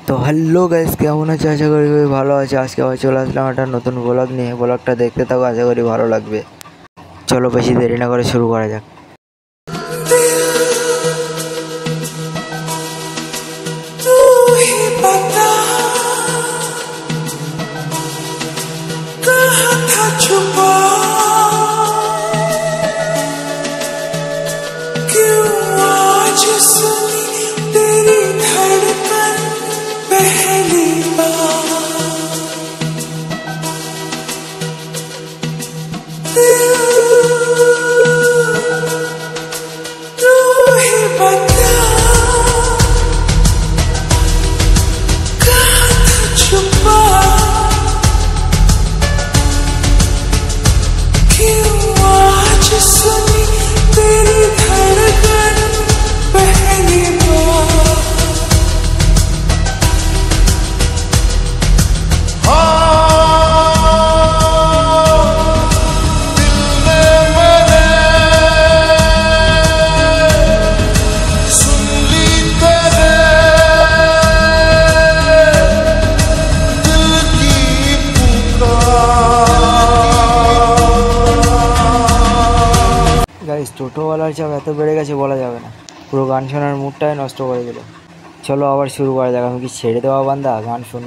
तो hello guys, केमन আছে? আশা করি খুবই ভালো আছে। আজকে আবার চলে আসলাম একটা নতুন ব্লগ নিয়ে। ব্লগটা দেখতে থাকো, আশা করি ভালো লাগবে। চলো বেশি দেরি না করে শুরু করা যাক। গাইস, টোটোওয়ালার চাপ এত বেড়ে গেছে বলা যাবে না, পুরো গান শোনার মুডটাই নষ্ট করে দিল। চলো আবার শুরু করা যাক। আমি কি ছেড়ে দেওয়া বান্দা গান শুন।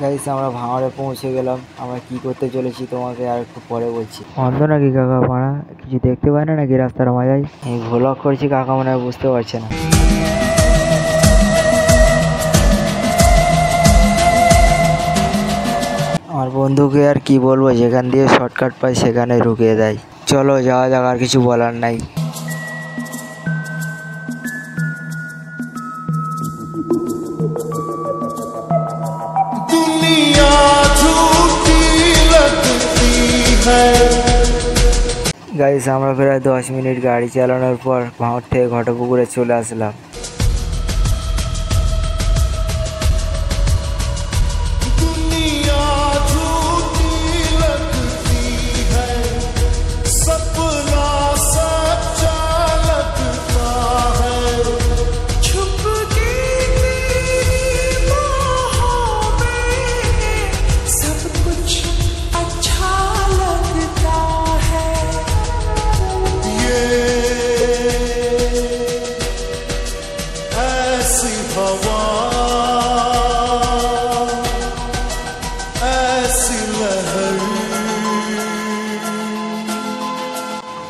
গাইস, আমরা ভাঙড়ে পৌঁছে গেলাম। আমরা কি করতে চলেছি তোমাকে আর একটু পরে বলছি। অন্ধ নাকি কাকা পাড়া? কিছু দেখতে পায় না নাকি রাস্তার মাঝায়? এই ভ্লগ করছি, কাকা মনে হয় বুঝতে পারছে না। আমার বন্ধুকে আর কি বলবো, যেখান দিয়ে শর্টকাট পাই সেখানে ঢুকিয়ে দেয়। চলো যাওয়া যাক, আর কিছু বলার নাই। গাইস, আমরা প্রায় 10 মিনিট গাড়ি চালানোর পর ভাঙড় থেকে ঘটপুকুরে চলে আসলাম।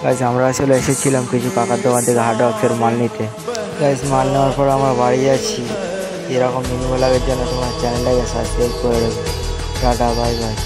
গাইস, আমরা আসলে এসেছিলাম কিছু কাকার দোকান থেকে হার্ড ওয়ার্কসের মাল নিতে। গাইস, মাল নেওয়ার পর আমরা বাড়ি যাচ্ছি। এরকম মিনি ব্লগের জন্য তোমার চ্যানেলটাকে সাবস্ক্রাইব করে দেবে। Tata, bye bye.